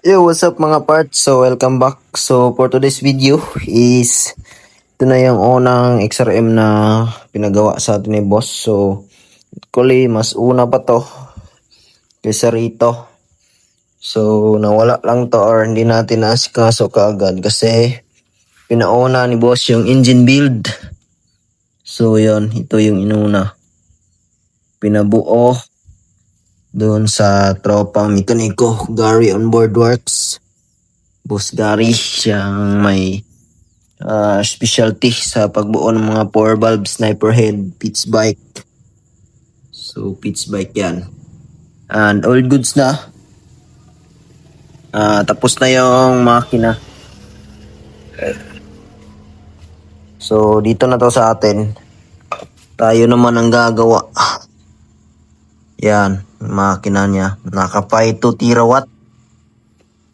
Yo, what's up mga parts? So, welcome back. So, for today's video is ito na yung unang XRM na pinagawa sa atin ni boss. So, actually, mas una pa to kaysa rito. So, nawala lang to or hindi natin naasikaso kaagad kasi pinauna ni boss yung engine build. So, yun. Ito yung inuna. Pinabuo doon sa tropang mekaniko Gary Onboard Works. Boss Gary, siyang may specialty sa pagbuo ng mga 4 valve sniper head pitch bike. So pitch bike yan. And all goods na. Tapos na yung makina. So dito na to sa atin. Tayo naman ang gagawa. Yan, makina niya. Naka 5 to terawatt.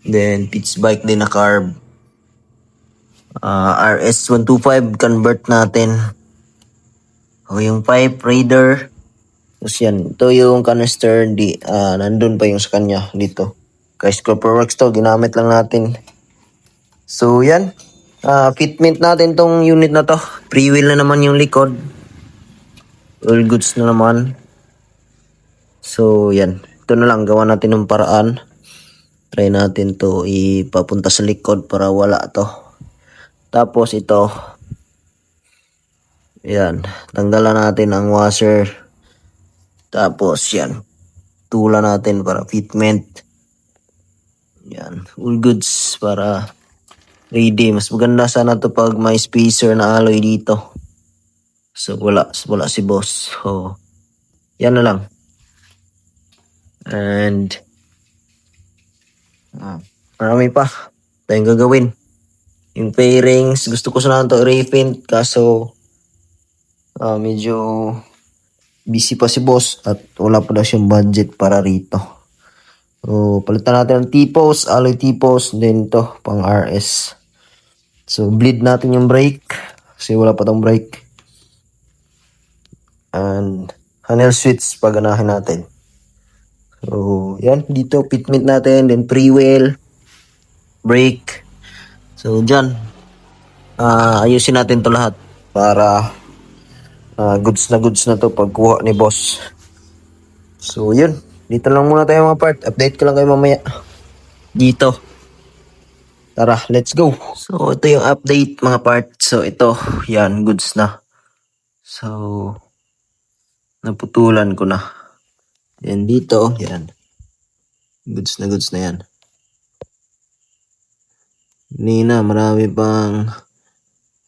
Then pitch bike din na carb. RS125 convert natin. O yung pipe raider. Tapos yan, ito yung canister, nandun pa yung sa kanya dito. Kay Scroperworks to, ginamit lang natin. So yan, fitment natin tong unit na to. Pre-wheel na naman yung likod. All goods na naman. So yan, ito na lang, gawa natin ng paraan. Try natin to ipapunta sa likod para wala to. Tapos ito, yan, tanggalan natin ang washer. Tapos yan, tula natin para fitment. Yan, all goods para ready. Mas maganda sana to pag may spacer na alloy dito. So wala si boss. So yan na lang. And marami pa tayong gagawin. Yung fairings, gusto ko sana to repaint kaso medyo busy pa si boss at wala pa daw siyang budget para rito. So, palitan natin ang T-post, alloy T-post, then to pang RS. So, bleed natin yung brake kasi wala pa tong brake. And handle switch, paganahin natin. So, yan, dito fitment natin, then pre-wheel, brake. So, dyan, ayusin natin to lahat para goods na to pagkuha ni boss. So yun, dito lang muna tayo mga part. Update ko lang kayo mamaya dito. Tara, let's go. So ito yung update mga part. So ito, yan, goods na. So naputulan ko na. Yan dito, yan. Goods na yan. Nina, marami pang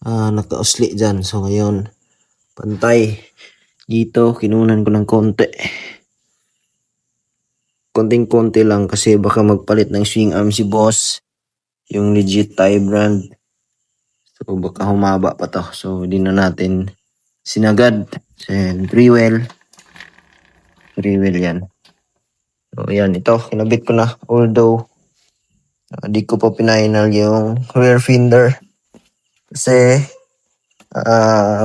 nakausli dyan. So ngayon, pantay. Dito, kinunan ko ng konti. Konting-konti lang kasi baka magpalit ng swing arm si boss. Yung legit Thai brand. So baka humaba pa to. So hindi na natin sinagad. And pre-wheel. Pre-wheel yan. So yan, ito. Kinabit ko na. Although, di ko pa pinainal yung rear fender. Kasi,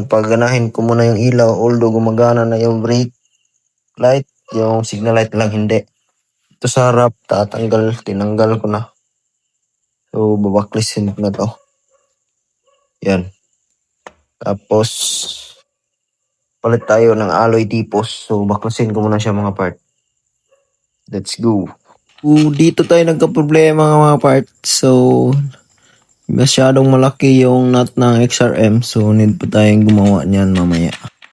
pagganahin ko muna yung ilaw. Although gumagana na yung brake light. Yung signal light lang hindi. Ito sa harap, tinanggal ko na. So, babaklisin ko na to. Yan. Tapos, palit tayo ng alloy T-post. So, baklasin ko muna siya mga part. Let's go. Dito tayo nagka-problema mga part. So, masyadong malaki yung nut ng XRM. So, need pa tayong gumawa niyan mamaya.